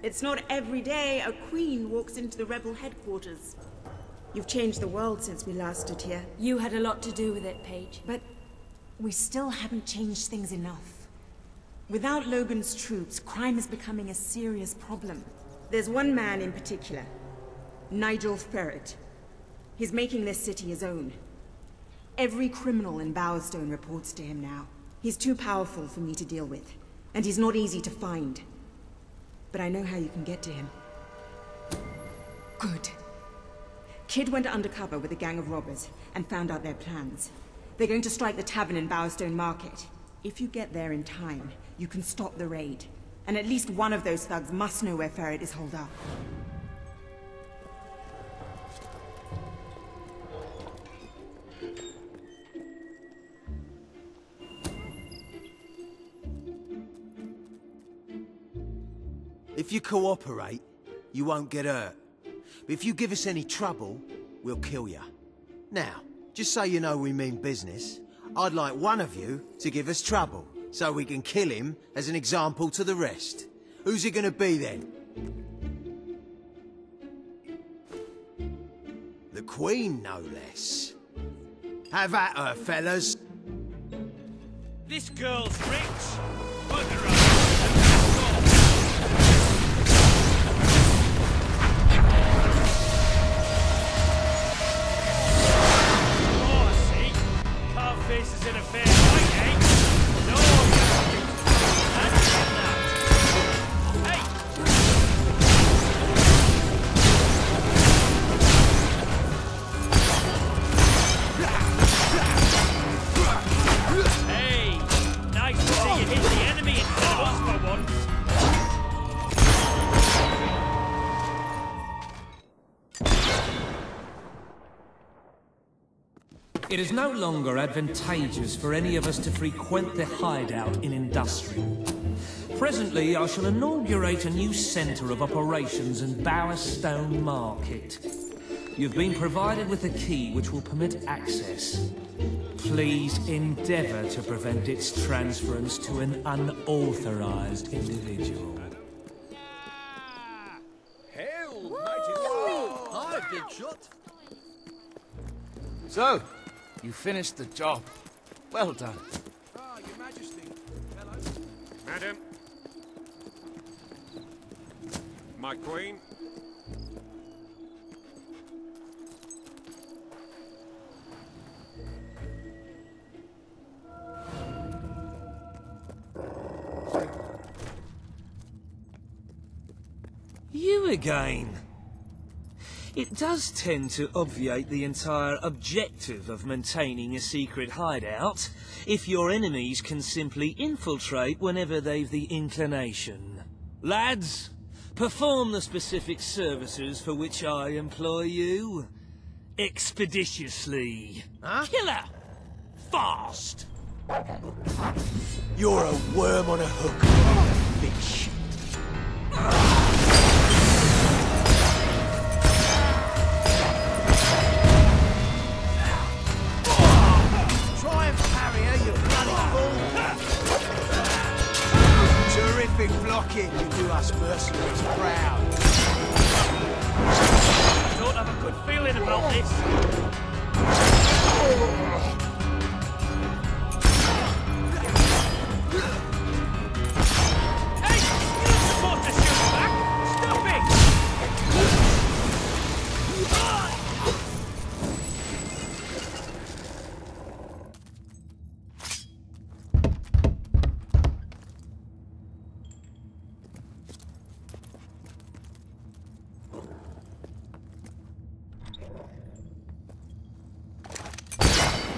It's not every day a queen walks into the rebel headquarters. You've changed the world since we last stood here. You had a lot to do with it, Paige. But we still haven't changed things enough. Without Logan's troops, crime is becoming a serious problem. There's one man in particular, Nigel Ferret. He's making this city his own. Every criminal in Bowerstone reports to him now. He's too powerful for me to deal with, and he's not easy to find. But I know how you can get to him. Good. Kid went undercover with a gang of robbers and found out their plans. They're going to strike the tavern in Bowerstone Market. If you get there in time, you can stop the raid. And at least one of those thugs must know where Ferret is holed up. If you cooperate, you won't get hurt. But if you give us any trouble, we'll kill you. Now, just so you know we mean business, I'd like one of you to give us trouble, so we can kill him as an example to the rest. Who's it gonna be then? The Queen, no less. Have at her, fellas. This girl's rich. Bugger her. Faces in a fair fight, eh? No, that's that. Hey! Hey! Nice to see you hit the enemy in close for once. It is no longer advantageous for any of us to frequent the hideout in Industrial. Presently, I shall inaugurate a new centre of operations in Bowerstone Market. You've been provided with a key which will permit access. Please endeavour to prevent its transference to an unauthorised individual. Hell, mighty God! Hi, big shot. So, you finished the job. Well done. Ah, Your Majesty. Hello. Madam. My queen. You again. It does tend to obviate the entire objective of maintaining a secret hideout, if your enemies can simply infiltrate whenever they've the inclination. Lads, perform the specific services for which I employ you. Expeditiously. Huh? Killer! Fast! You're a worm on a hook, bitch. Try and parry her, you bloody fool! Terrific blocking, you do us mercenaries proud. I don't have a good feeling about this. Hey! You're supposed to shoot back! Stop it!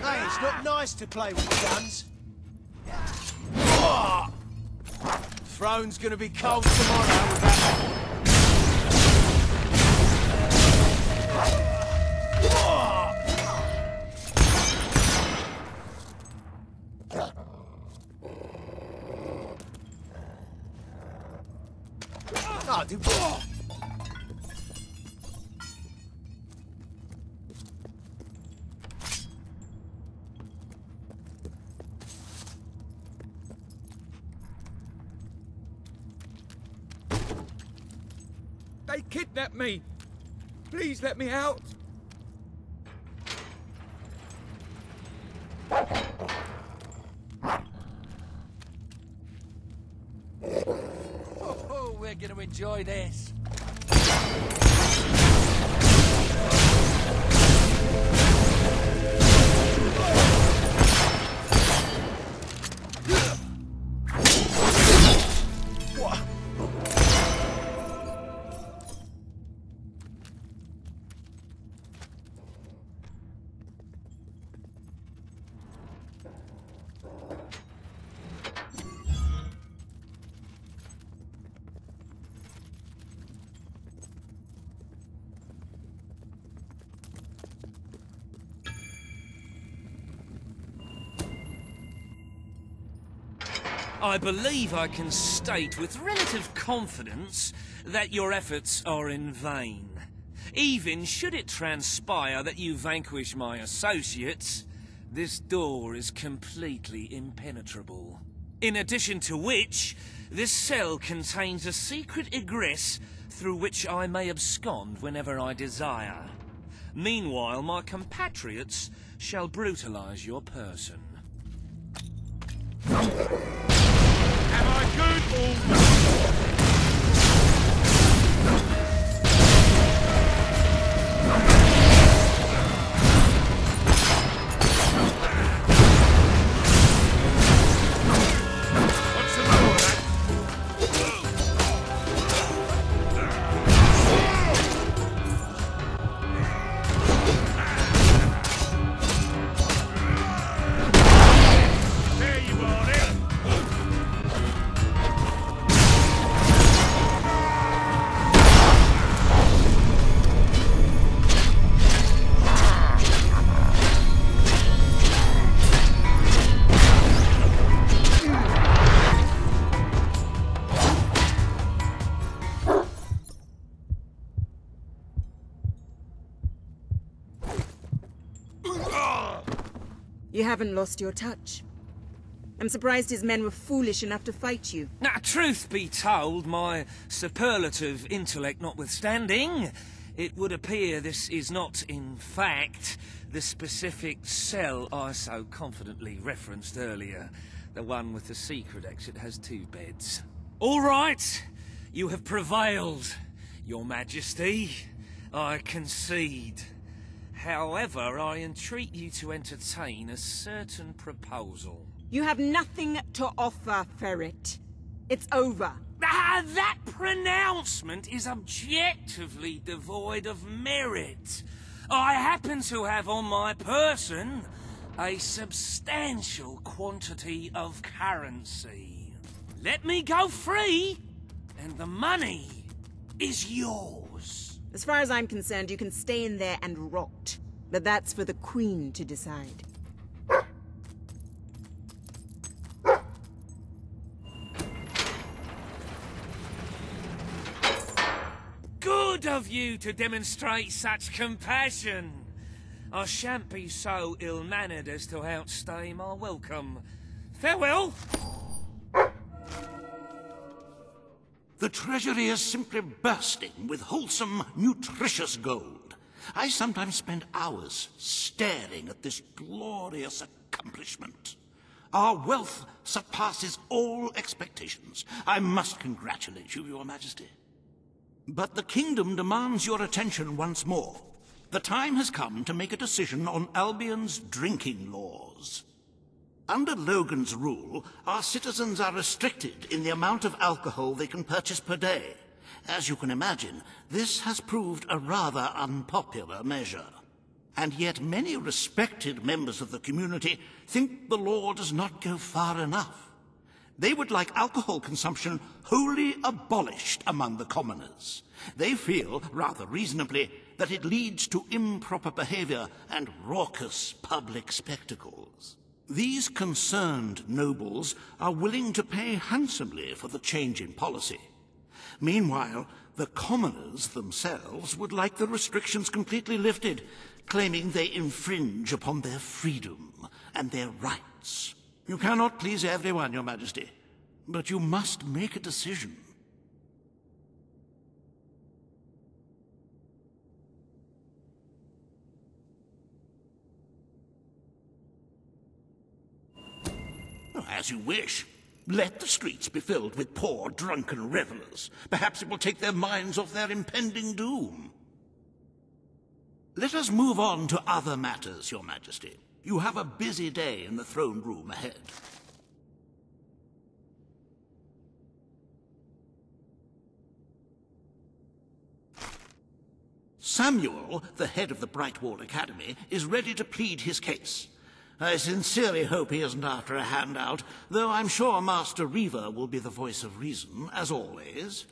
Hey, it's not nice to play with guns. Throne's gonna be cold tomorrow with that. Oh, dude. They kidnapped me! Please let me out! Oh, we're going to enjoy this. I believe I can state with relative confidence that your efforts are in vain. Even should it transpire that you vanquish my associates, this door is completely impenetrable. In addition to which, this cell contains a secret egress through which I may abscond whenever I desire. Meanwhile, my compatriots shall brutalize your person. Am I good or... What's the matter with that? There you are, then. You haven't lost your touch. I'm surprised his men were foolish enough to fight you. Now, truth be told, my superlative intellect notwithstanding, it would appear this is not, in fact, the specific cell I so confidently referenced earlier. The one with the secret exit has 2 beds. All right, you have prevailed, Your Majesty. I concede. However, I entreat you to entertain a certain proposal. You have nothing to offer, Ferret. It's over. Ah, that pronouncement is objectively devoid of merit. I happen to have on my person a substantial quantity of currency. Let me go free, and the money is yours. As far as I'm concerned, you can stay in there and rot. But that's for the Queen to decide. Good of you to demonstrate such compassion. I shan't be so ill-mannered as to outstay my welcome. Farewell! The treasury is simply bursting with wholesome, nutritious gold. I sometimes spend hours staring at this glorious accomplishment. Our wealth surpasses all expectations. I must congratulate you, Your Majesty. But the kingdom demands your attention once more. The time has come to make a decision on Albion's drinking laws. Under Logan's rule, our citizens are restricted in the amount of alcohol they can purchase per day. As you can imagine, this has proved a rather unpopular measure. And yet many respected members of the community think the law does not go far enough. They would like alcohol consumption wholly abolished among the commoners. They feel, rather reasonably, that it leads to improper behavior and raucous public spectacles. These concerned nobles are willing to pay handsomely for the change in policy. Meanwhile, the commoners themselves would like the restrictions completely lifted, claiming they infringe upon their freedom and their rights. You cannot please everyone, Your Majesty, but you must make a decision. as you wish. Let the streets be filled with poor, drunken revelers. Perhaps it will take their minds off their impending doom. Let us move on to other matters, Your Majesty. You have a busy day in the throne room ahead. Samuel, the head of the Brightwall Academy, is ready to plead his case. I sincerely hope he isn't after a handout, though I'm sure Master Reaver will be the voice of reason, as always.